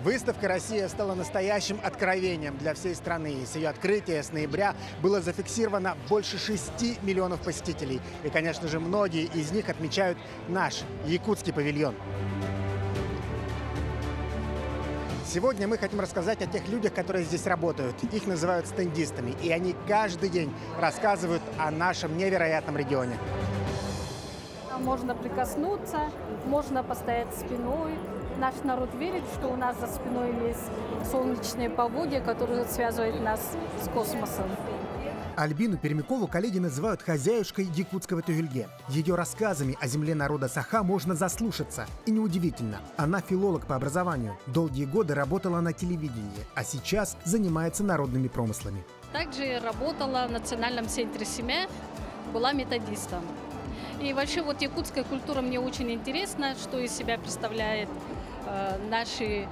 Выставка «Россия» стала настоящим откровением для всей страны. С ее открытия с ноября было зафиксировано больше 6 миллионов посетителей. И, конечно же, многие из них отмечают наш якутский павильон. Сегодня мы хотим рассказать о тех людях, которые здесь работают. Их называют стендистами. И они каждый день рассказывают о нашем невероятном регионе. Можно прикоснуться, можно постоять спиной. Наш народ верит, что у нас за спиной есть солнечные поводья, которые связывают нас с космосом. Альбину Пермякову коллеги называют хозяюшкой якутского тюгельге. Ее рассказами о земле народа Саха можно заслушаться. И неудивительно, она филолог по образованию. Долгие годы работала на телевидении, а сейчас занимается народными промыслами. Также работала в Национальном центре семьи, была методистом. И вообще вот якутская культура мне очень интересна, что из себя представляет наши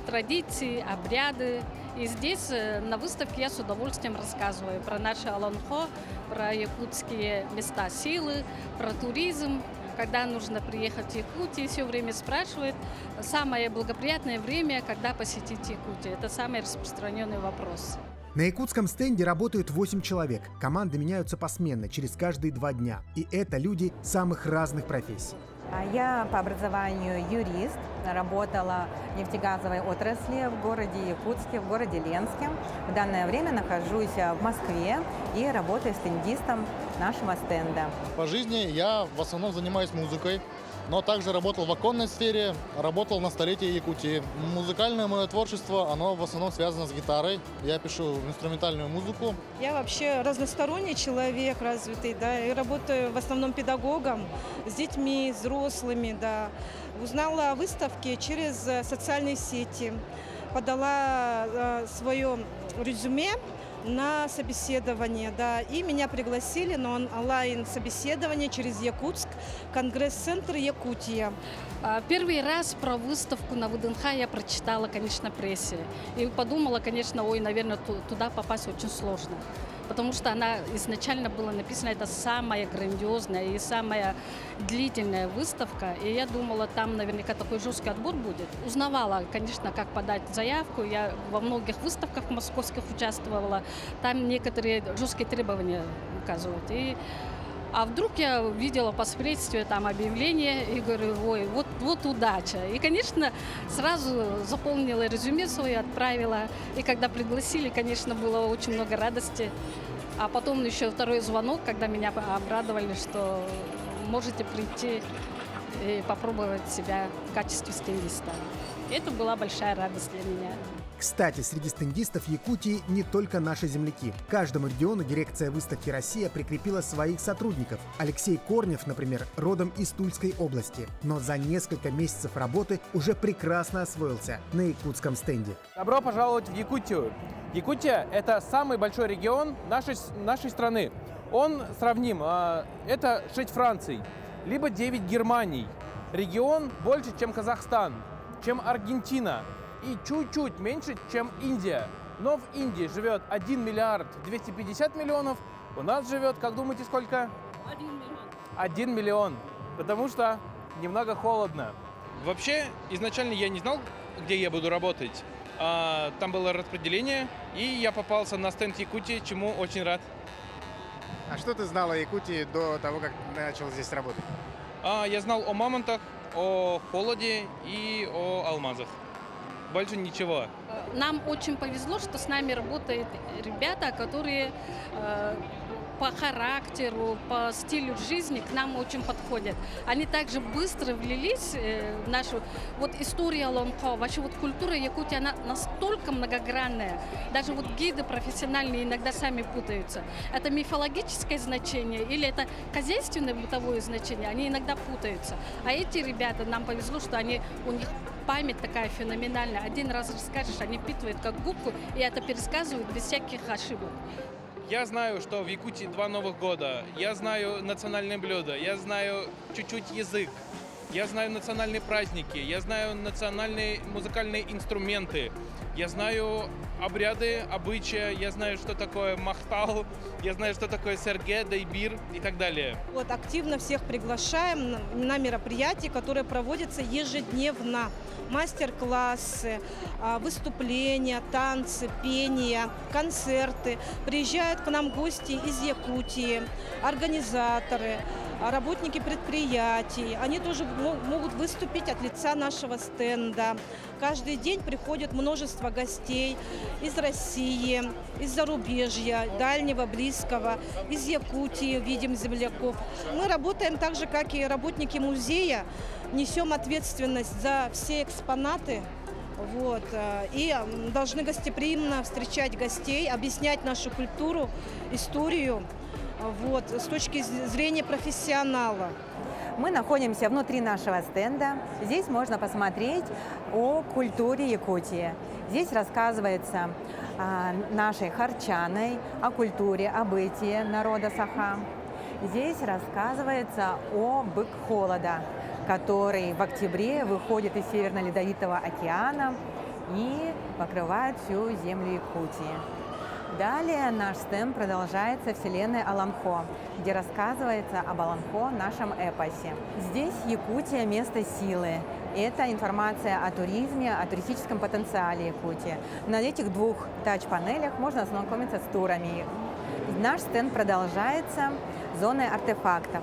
традиции, обряды. И здесь на выставке я с удовольствием рассказываю про наше Аланхо, про якутские места силы, про туризм. Когда нужно приехать в Якутию, все время спрашивают. Самое благоприятное время, когда посетить Якутию. Это самый распространенный вопрос. На якутском стенде работают 8 человек. Команды меняются посменно, через каждые 2 дня. И это люди самых разных профессий. Я по образованию юрист, работала в нефтегазовой отрасли в городе Якутске, в городе Ленске. В данное время нахожусь в Москве и работаю стендистом нашего стенда. По жизни я в основном занимаюсь музыкой, но также работал в оконной сфере, работал на столетии Якутии. Музыкальное мое творчество, оно в основном связано с гитарой. Я пишу инструментальную музыку. Я вообще разносторонний человек, развитый, да, и работаю в основном педагогом, с детьми, с взрослыми, да. Узнала о выставке через социальные сети, подала свое резюме на собеседование, да, и меня пригласили на онлайн-собеседование через Якутск, Конгресс-центр Якутия. Первый раз про выставку на ВДНХ я прочитала, конечно, в прессе. И подумала, конечно, наверное, туда попасть очень сложно. Потому что она изначально была написана, это самая грандиозная и самая длительная выставка. И я думала, там наверняка такой жесткий отбор будет. Узнавала, конечно, как подать заявку. Я во многих выставках московских участвовала. Там некоторые жесткие требования указывают. А вдруг я увидела по спредствию там объявление и говорю, ой, вот удача. И, конечно, сразу заполнила резюме свое, отправила. И когда пригласили, конечно, было очень много радости. А потом еще второй звонок, когда меня обрадовали, что можете прийти и попробовать себя в качестве стендиста. Это была большая радость для меня. Кстати, среди стендистов Якутии не только наши земляки. Каждому региону дирекция выставки «Россия» прикрепила своих сотрудников. Алексей Корнев, например, родом из Тульской области, но за несколько месяцев работы уже прекрасно освоился на якутском стенде. Добро пожаловать в Якутию. Якутия – это самый большой регион нашей страны. Он сравним, это 6 Франций, либо 9 Германий. Регион больше, чем Казахстан, чем Аргентина. И чуть-чуть меньше, чем Индия. Но в Индии живет 1 миллиард 250 миллионов. У нас живет, как думаете, сколько? 1 миллион. 1 миллион. Потому что немного холодно. Вообще, изначально я не знал, где я буду работать. Там было распределение, и я попался на стенд Якутии, чему очень рад. А что ты знал о Якутии до того, как начал здесь работать? Я знал о мамонтах, о холоде и о алмазах. Больше ничего. Нам очень повезло, что с нами работают ребята, которые по характеру, по стилю жизни к нам очень подходят. Они также быстро влились в нашу историю Аланхо. Вообще культура Якутии, она настолько многогранная. Даже гиды профессиональные иногда сами путаются. Это мифологическое значение или это хозяйственное бытовое значение, они иногда путаются. А эти ребята, нам повезло, что у них память такая феноменальная. Один раз расскажешь, они впитывают как губку, и это пересказывают без всяких ошибок. Я знаю, что в Якутии 2 Новых года. Я знаю национальные блюда. Я знаю чуть-чуть язык. Я знаю национальные праздники. Я знаю национальные музыкальные инструменты. Я знаю обряды, обычаи, я знаю, что такое махтал, я знаю, что такое серге, дейбир и так далее. Вот, активно всех приглашаем на мероприятия, которые проводятся ежедневно. Мастер-классы, выступления, танцы, пение, концерты. Приезжают к нам гости из Якутии, организаторы, работники предприятий. Они тоже могут выступить от лица нашего стенда. Каждый день приходит множество гостей из России, из зарубежья, дальнего, близкого, из Якутии видим земляков. Мы работаем так же, как и работники музея, несем ответственность за все экспонаты. Вот, и должны гостеприимно встречать гостей, объяснять нашу культуру, историю, вот, с точки зрения профессионала. Мы находимся внутри нашего стенда. Здесь можно посмотреть о культуре Якутии. Здесь рассказывается о нашей харчаной, о культуре, о бытии народа Саха. Здесь рассказывается о бык холода, который в октябре выходит из Северно-Ледовитого океана и покрывает всю землю Якутии. Далее наш стенд продолжается вселенной Аламхо, где рассказывается об Аламхо, нашем эпосе. Здесь Якутия – место силы. Это информация о туризме, о туристическом потенциале Якутии. На этих двух тач-панелях можно ознакомиться с турами. Наш стенд продолжается зоной артефактов.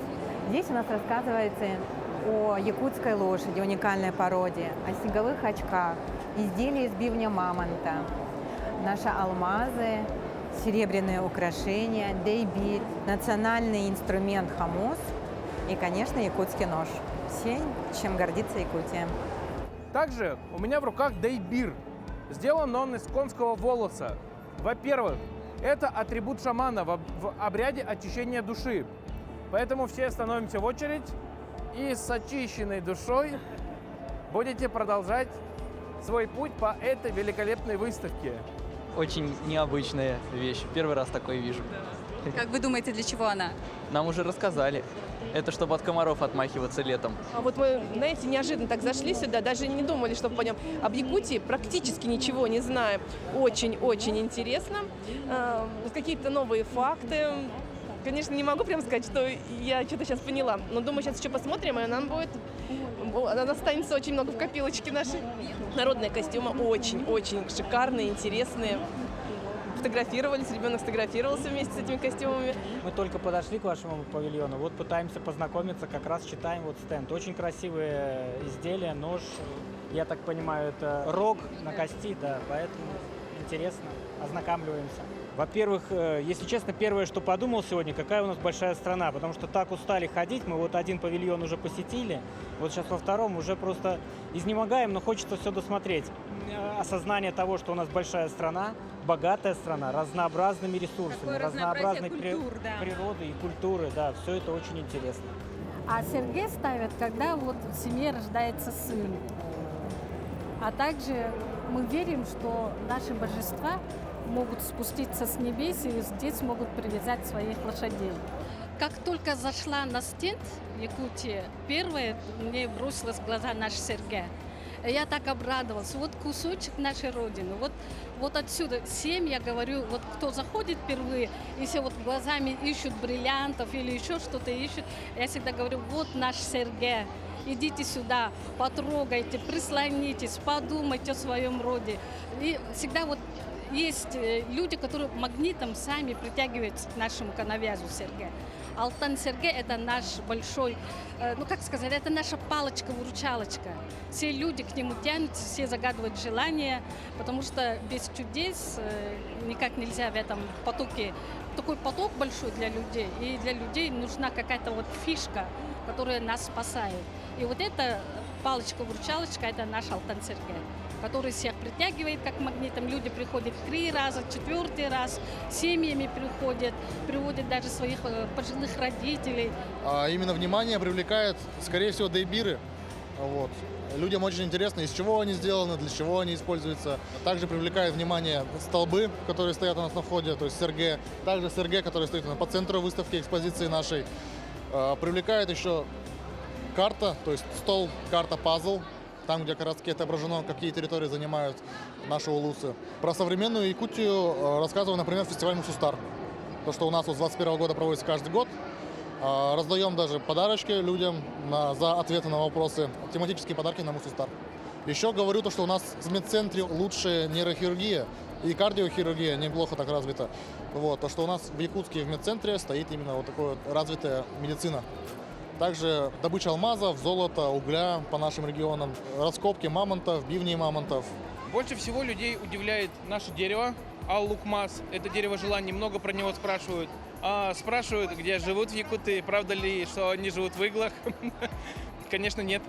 Здесь у нас рассказывается о якутской лошади, уникальной породе, о снеговых очках, изделия из бивня мамонта, наши алмазы, серебряные украшения, дейбир, национальный инструмент хамус и, конечно, якутский нож. Все, чем гордится Якутия. Также у меня в руках дейбир. Сделан он из конского волоса. Во-первых, это атрибут шамана в обряде очищения души. Поэтому все становимся в очередь и с очищенной душой будете продолжать свой путь по этой великолепной выставке. Очень необычная вещь. Первый раз такое вижу. Как вы думаете, для чего она? Нам уже рассказали. Это чтобы от комаров отмахиваться летом. А вот мы, знаете, неожиданно так зашли сюда, даже не думали, что пойдем. Об Якутии практически ничего не знаем. Очень-очень интересно. Какие-то новые факты. Конечно, не могу прям сказать, что я что-то сейчас поняла. Но думаю, сейчас еще посмотрим, и нам будет... Останется очень много в копилочке нашей. Народные костюмы очень-очень шикарные, интересные. Фотографировались, ребенок сфотографировался вместе с этими костюмами. Мы только подошли к вашему павильону, вот пытаемся познакомиться, как раз читаем вот стенд. Очень красивые изделия, нож, я так понимаю, это рог на кости, да, поэтому интересно, ознакомливаемся. Во-первых, если честно, первое, что подумал сегодня, какая у нас большая страна, потому что так устали ходить, мы вот один павильон уже посетили, вот сейчас во втором уже просто изнемогаем, но хочется все досмотреть. Осознание того, что у нас большая страна, богатая страна, разнообразными ресурсами, разнообразной природой и культуры, да, все это очень интересно. А серге ставят, когда вот в семье рождается сын. А также мы верим, что наши божества могут спуститься с небес и здесь могут привязать своих лошадей. Как только зашла на стенд Якутии, первое мне бросилось в глаза наш серге. Я так обрадовалась. Вот кусочек нашей Родины. Вот отсюда. Всем я говорю, вот кто заходит впервые, если вот глазами ищут бриллиантов или еще что-то ищут, я всегда говорю, вот наш серге. Идите сюда, потрогайте, прислонитесь, подумайте о своем роде. И всегда вот есть люди, которые магнитом сами притягиваются к нашему коновязу серге. Алтан серге – это наш большой, это наша палочка-выручалочка. Все люди к нему тянутся, все загадывают желания, потому что без чудес никак нельзя в этом потоке. Такой поток большой для людей, и для людей нужна какая-то вот фишка, которая нас спасает. И вот эта палочка-выручалочка – это наш алтан серге, который всех притягивает как магнитом. Люди приходят 3 раза, 4-й раз, семьями приходят, приводят даже своих пожилых родителей. А именно внимание привлекает, скорее всего, дейбиры. Вот. Людям очень интересно, из чего они сделаны, для чего они используются. Также привлекает внимание столбы, которые стоят у нас на входе, то есть серге. Также серге, который стоит по центру выставки экспозиции нашей. Привлекает еще карта, то есть стол, карта, пазл. там, где как раз таки отображено, какие территории занимают наши улусы. Про современную Якутию рассказываю, например, фестиваль Мусустар. То, что у нас вот с 2021 года проводится каждый год. Раздаем даже подарочки людям за ответы на вопросы, тематические подарки на Мусустар. Еще говорю то, что у нас в медцентре лучшая нейрохирургия и кардиохирургия неплохо так развита. Вот, то, что у нас в Якутске в медцентре стоит именно вот такая вот развитая медицина. Также добыча алмазов, золота, угля по нашим регионам, раскопки мамонтов, бивней мамонтов. Больше всего людей удивляет наше дерево, ал-лукмас. Это дерево желаний, много про него спрашивают. Спрашивают, где живут в Якутии, правда ли, что они живут в иглах. Конечно, нет.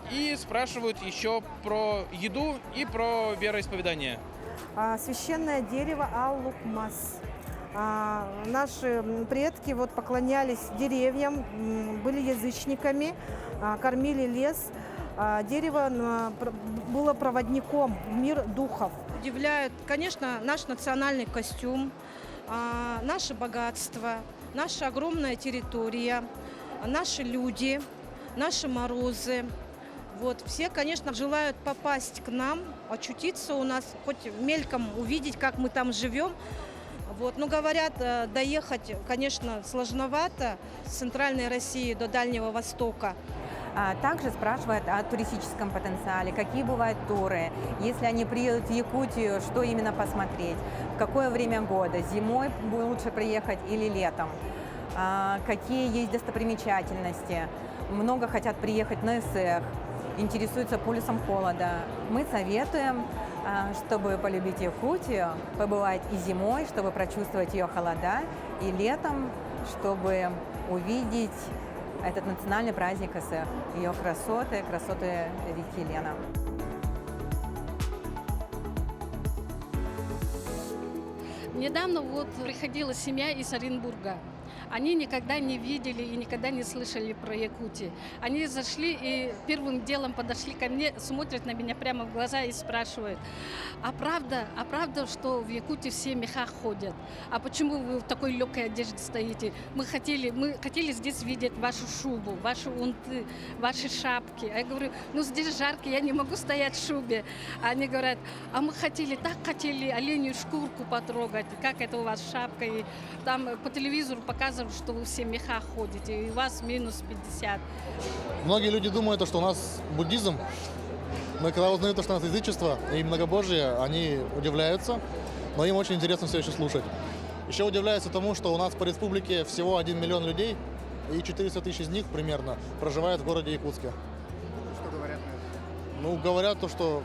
И спрашивают еще про еду и про вероисповедание. Священное дерево ал-лукмас. Наши предки вот поклонялись деревьям, были язычниками, кормили лес. Дерево было проводником в мир духов. Удивляет, конечно, наш национальный костюм, наше богатство, наша огромная территория, наши люди, наши морозы. Вот. Все, конечно, желают попасть к нам, очутиться у нас, хоть мельком увидеть, как мы там живем. Вот. Но говорят, доехать, конечно, сложновато с центральной России до Дальнего Востока. Также спрашивают о туристическом потенциале, какие бывают туры, если они приедут в Якутию, что именно посмотреть, в какое время года, зимой лучше приехать или летом, какие есть достопримечательности, много хотят приехать на Эсэх, интересуются полюсом холода. Мы советуем, чтобы полюбить Якутию, побывать и зимой, чтобы прочувствовать ее холода, и летом, чтобы увидеть этот национальный праздник Эсэх, ее красоты реки Лена. Недавно вот приходила семья из Оренбурга. Они никогда не видели и никогда не слышали про Якутию. Они зашли и первым делом подошли ко мне, смотрят на меня прямо в глаза и спрашивают: а правда, что в Якутии все в мехах ходят? А почему вы в такой легкой одежде стоите? Мы хотели здесь видеть вашу шубу, ваши унты, ваши шапки. А я говорю: ну здесь жарко, я не могу стоять в шубе. А они говорят: а мы хотели оленью шкурку потрогать, как это у вас шапка. И там по телевизору показывают, что вы все в мехах ходите, и у вас минус 50. Многие люди думают, что у нас буддизм, но когда узнают, что у нас язычество и многобожие, они удивляются, но им очень интересно все еще слушать. Еще удивляются тому, что у нас по республике всего 1 миллион людей, и 400 тысяч из них примерно проживают в городе Якутске. Что говорят на это? Ну, говорят то, что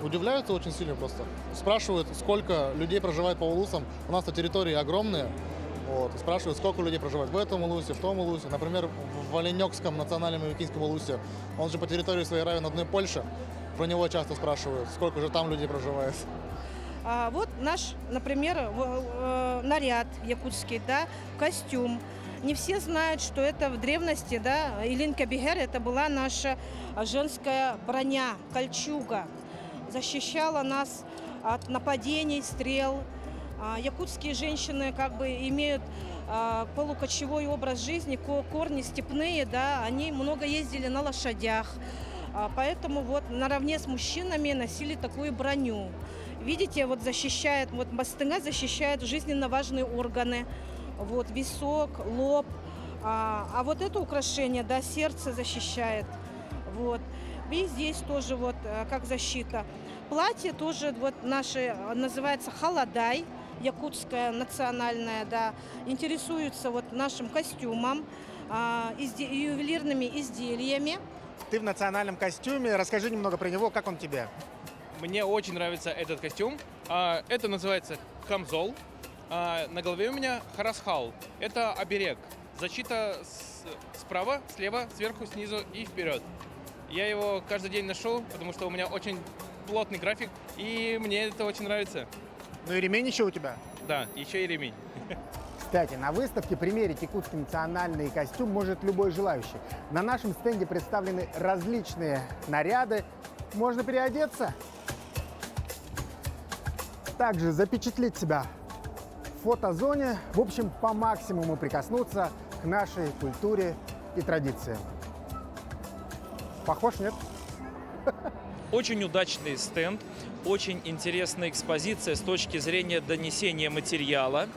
удивляются очень сильно просто. Спрашивают, сколько людей проживает по улусам. У нас-то территории огромные. Вот. Спрашивают, сколько людей проживает в этом улусе, в том улусе. Например, в Оленёкском национальном якутском улусе. Он же по территории своей равен одной Польше. Про него часто спрашивают, сколько же там людей проживает. Вот наш, например, наряд якутский, да, костюм. Не все знают, что это в древности, да, Илинка Бигер, это была наша женская броня, кольчуга. Защищала нас от нападений, стрел. Якутские женщины как бы имеют полукочевой образ жизни, корни степные, да, они много ездили на лошадях, поэтому вот наравне с мужчинами носили такую броню. Видите, вот защищает, вот бастыга защищает жизненно важные органы, вот висок, лоб, а вот это украшение, да, сердце защищает, вот. И здесь тоже вот как защита. Платье тоже вот наше называется халадай, якутское национальное, да, интересуются вот нашим костюмом, ювелирными изделиями. Ты в национальном костюме, расскажи немного про него, как он тебе? Мне очень нравится этот костюм. Это называется камзол. На голове у меня харасхал. Это оберег. Защита справа, слева, сверху, снизу и вперед. Я его каждый день ношу, потому что у меня очень плотный график, и мне это очень нравится. Ну и ремень еще у тебя? Да, еще и ремень. Кстати, на выставке примерить якутский национальный костюм может любой желающий. На нашем стенде представлены различные наряды. Можно переодеться. Также запечатлеть себя в фотозоне. В общем, по максимуму прикоснуться к нашей культуре и традициям. Похож, нет? Очень удачный стенд, очень интересная экспозиция с точки зрения донесения материала.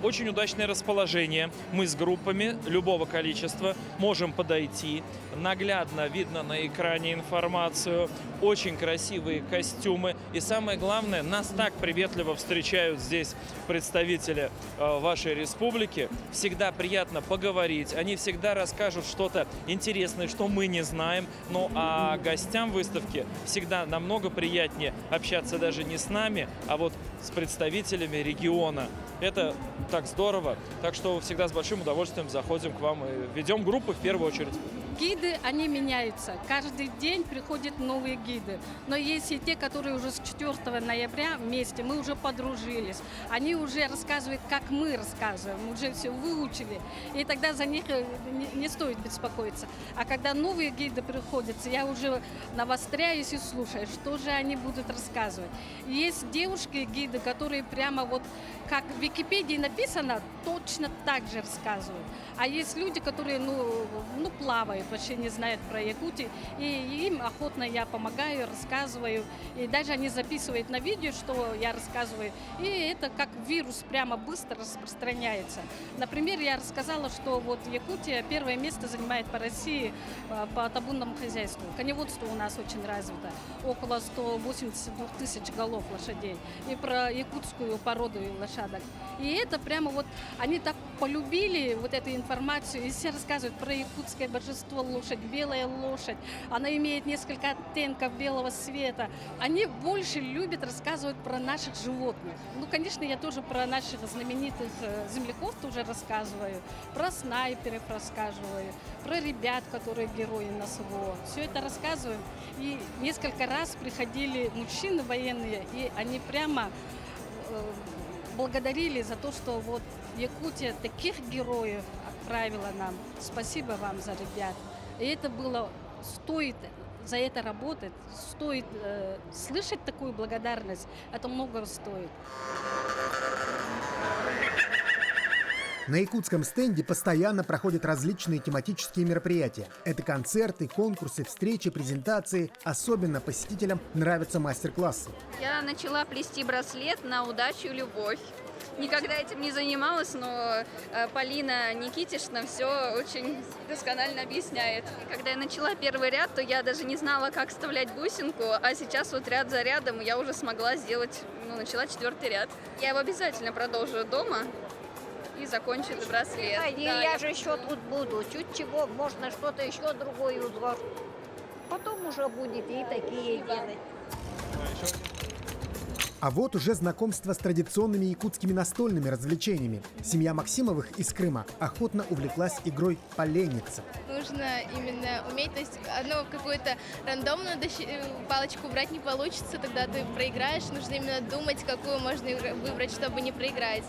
Очень удачное расположение. Мы с группами любого количества можем подойти. Наглядно видно на экране информацию. Очень красивые костюмы. И самое главное, нас так приветливо встречают здесь представители вашей республики. Всегда приятно поговорить. Они всегда расскажут что-то интересное, что мы не знаем. Ну а гостям выставки всегда намного приятнее общаться даже не с нами, а вот с представителями региона. Это так здорово. Так что всегда с большим удовольствием заходим к вам и ведем группы в первую очередь. Гиды, они меняются. Каждый день приходят новые гиды. Но есть и те, которые уже с 4 ноября вместе, мы уже подружились. Они уже рассказывают, как мы рассказываем, уже все выучили. И тогда за них не стоит беспокоиться. А когда новые гиды приходят, я уже навостряюсь и слушаю, что же они будут рассказывать. Есть девушки-гиды, которые прямо вот, как в Википедии написано, точно так же рассказывают. А есть люди, которые, плавают, вообще не знают про Якутию, и им охотно я помогаю, рассказываю, и даже они записывают на видео, что я рассказываю, и это как вирус прямо быстро распространяется. Например, я рассказала, что вот Якутия первое место занимает по России по табунному хозяйству. Коневодство у нас очень развито, около 182 тысяч голов лошадей, и про якутскую породу лошадок. И это прямо вот, они так полюбили вот эту информацию, и все рассказывают про якутское божество лошадь, белая лошадь. Она имеет несколько оттенков белого цвета. Они больше любят рассказывать про наших животных. Конечно, я тоже про наших знаменитых земляков тоже рассказываю, про снайперов рассказываю, про ребят, которые герои на СВО. Все это рассказываем. И несколько раз приходили мужчины военные, и они прямо благодарили за то, что вот Якутия таких героев отправила нам. Спасибо вам за ребят. И это было, стоит за это работать, стоит слышать такую благодарность, это много стоит. На якутском стенде постоянно проходят различные тематические мероприятия. Это концерты, конкурсы, встречи, презентации. Особенно посетителям нравятся мастер-классы. Я начала плести браслет на удачу и любовь. Никогда этим не занималась, но Полина Никитишна все очень досконально объясняет. Когда я начала первый ряд, то я даже не знала, как вставлять бусинку, а сейчас вот ряд за рядом я уже смогла сделать, начала 4-й ряд. Я его обязательно продолжу дома и закончу этот браслет. Я же еще тут буду, чуть чего, можно что-то еще другой узор. Потом уже будет и такие делать. А вот уже знакомство с традиционными якутскими настольными развлечениями. Семья Максимовых из Крыма охотно увлеклась игрой «Поленница». Нужно именно уметь, то есть одну какую-то рандомную палочку брать не получится, тогда ты проиграешь. Нужно именно думать, какую можно выбрать, чтобы не проиграть.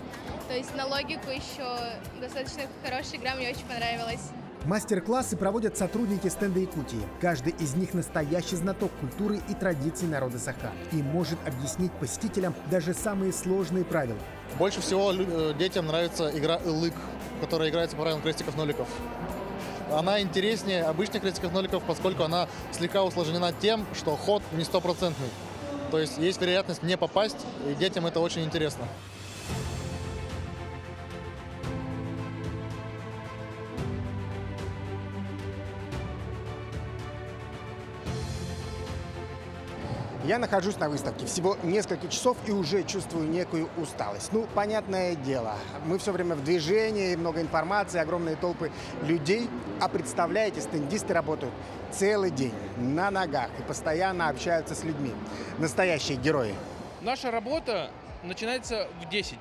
То есть на логику еще достаточно хорошая игра, мне очень понравилась. Мастер-классы проводят сотрудники стенда Якутии. Каждый из них настоящий знаток культуры и традиций народа Саха и может объяснить посетителям даже самые сложные правила. Больше всего детям нравится игра «Ылык», которая играется по правилам крестиков-ноликов. Она интереснее обычных крестиков-ноликов, поскольку она слегка усложнена тем, что ход не стопроцентный. То есть есть вероятность не попасть, и детям это очень интересно. Я нахожусь на выставке всего несколько часов и уже чувствую некую усталость. Понятное дело, мы все время в движении, много информации, огромные толпы людей. А представляете, стендисты работают целый день на ногах и постоянно общаются с людьми. Настоящие герои. Наша работа начинается в 10.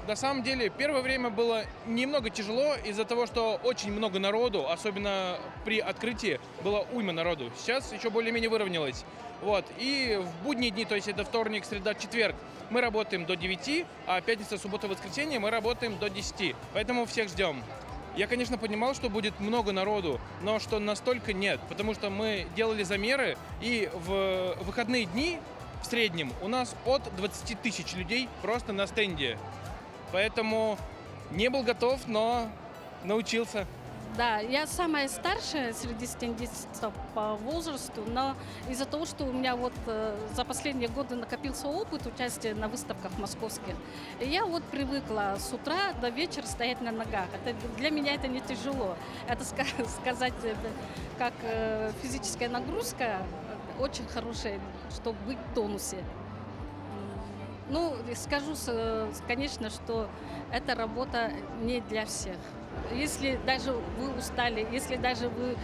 На самом деле, первое время было немного тяжело из-за того, что очень много народу, особенно при открытии, было уйма народу. Сейчас еще более-менее выровнялось. И в будние дни, то есть это вторник, среда, четверг, мы работаем до 9, а пятница, суббота, воскресенье мы работаем до 10. Поэтому всех ждем. Я, конечно, понимал, что будет много народу, но что настолько нет, потому что мы делали замеры, и в выходные дни в среднем у нас от 20 тысяч людей просто на стенде. Поэтому не был готов, но научился. Да, я самая старшая среди стендистов по возрасту, но из-за того, что у меня вот за последние годы накопился опыт участия на выставках московских, я вот привыкла с утра до вечера стоять на ногах. Для меня это не тяжело. Это сказать, как физическая нагрузка очень хорошая, чтобы быть в тонусе. Ну, скажу, конечно, что эта работа не для всех. Если даже вы устали, если даже вы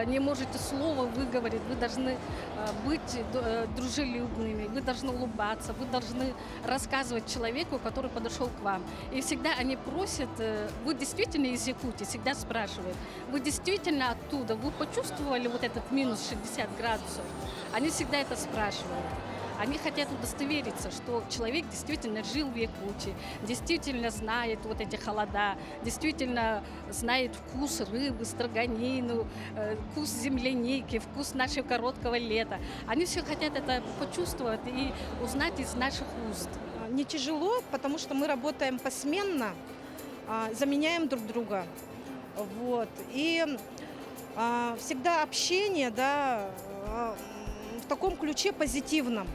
не можете слова выговорить, вы должны быть дружелюбными, вы должны улыбаться, вы должны рассказывать человеку, который подошел к вам. И всегда они просят, вы действительно из Якутии, всегда спрашивают, вы действительно оттуда, вы почувствовали вот этот минус 60 градусов? Они всегда это спрашивают. Они хотят удостовериться, что человек действительно жил в Якутии, действительно знает вот эти холода, действительно знает вкус рыбы, строганину, вкус земляники, вкус нашего короткого лета. Они все хотят это почувствовать и узнать из наших уст. Не тяжело, потому что мы работаем посменно, заменяем друг друга. Вот. И всегда общение, да, в таком ключе позитивном.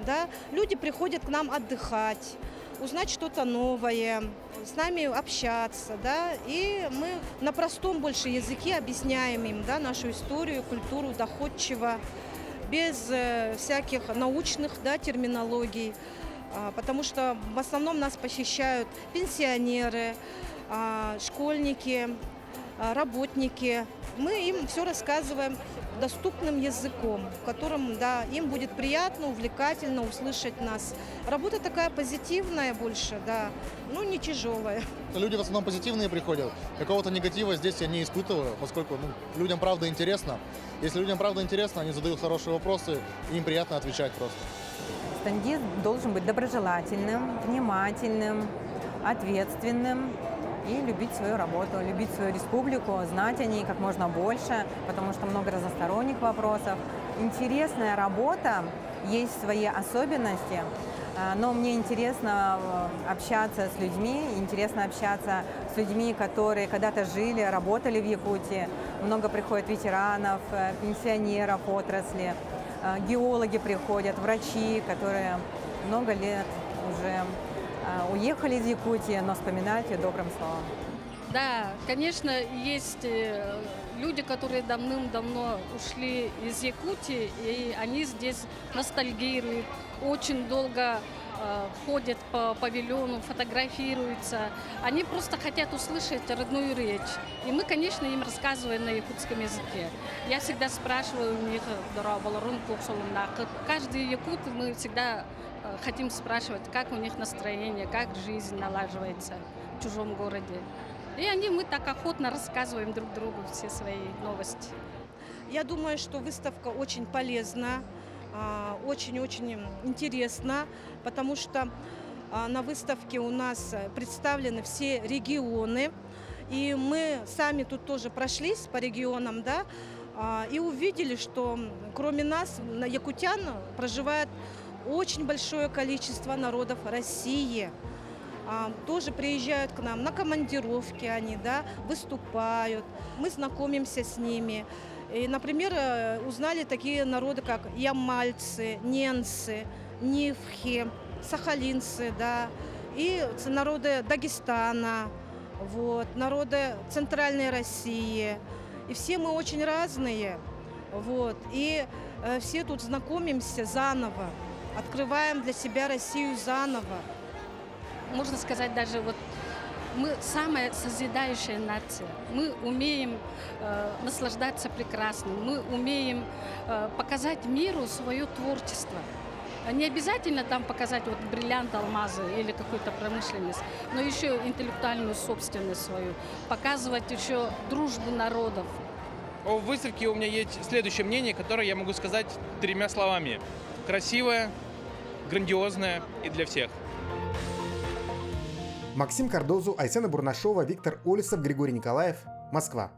Да? Люди приходят к нам отдыхать, узнать что-то новое, с нами общаться. Да? И мы на простом больше языке объясняем им, да, нашу историю, культуру доходчиво, без всяких научных, да, терминологий. Потому что в основном нас посещают пенсионеры, школьники, работники. Мы им все рассказываем доступным языком, которым, да, им будет приятно, увлекательно услышать нас. Работа такая позитивная больше, да, ну не тяжелая. Люди в основном позитивные приходят. Какого-то негатива здесь я не испытываю, поскольку людям правда интересно. Если людям правда интересно, они задают хорошие вопросы, им приятно отвечать просто. Стендист должен быть доброжелательным, внимательным, ответственным и любить свою работу, любить свою республику, знать о ней как можно больше, потому что много разносторонних вопросов. Интересная работа, есть свои особенности, но мне интересно общаться с людьми, которые когда-то жили, работали в Якутии. Много приходит ветеранов, пенсионеров отрасли, геологи приходят, врачи, которые много лет уже уехали из Якутии, но вспоминают ее добрым словом. Да, конечно, есть люди, которые давным-давно ушли из Якутии, и они здесь ностальгируют, очень долго ходят по павильону, фотографируются. Они просто хотят услышать родную речь. И мы, конечно, им рассказываем на якутском языке. Я всегда спрашиваю у них, каждый якут, мы всегда хотим спрашивать, как у них настроение, как жизнь налаживается в чужом городе. И мы так охотно рассказываем друг другу все свои новости. Я думаю, что выставка очень полезна, очень-очень интересна, потому что на выставке у нас представлены все регионы. И мы сами тут тоже прошлись по регионам, да, и увидели, что кроме нас, якутян, проживает очень большое количество народов России. Тоже приезжают к нам на командировки, они, да, выступают, мы знакомимся с ними. И, например, узнали такие народы, как ямальцы, ненцы, нивхи, сахалинцы, да, и народы Дагестана, вот, народы Центральной России. И все мы очень разные, вот, и все тут знакомимся заново, открываем для себя Россию заново. Можно сказать, даже вот мы самая созидающая нация. Мы умеем наслаждаться прекрасным, мы умеем показать миру свое творчество. Не обязательно там показать вот бриллиант, алмазы или какую-то промышленность, но еще интеллектуальную собственность свою, показывать еще дружбу народов. О выставке у меня есть следующее мнение, которое я могу сказать 3 словами. Красивая, грандиозная и для всех. Максим Кардозу, Айсена Бурнашова, Виктор Олесов, Григорий Николаев. Москва.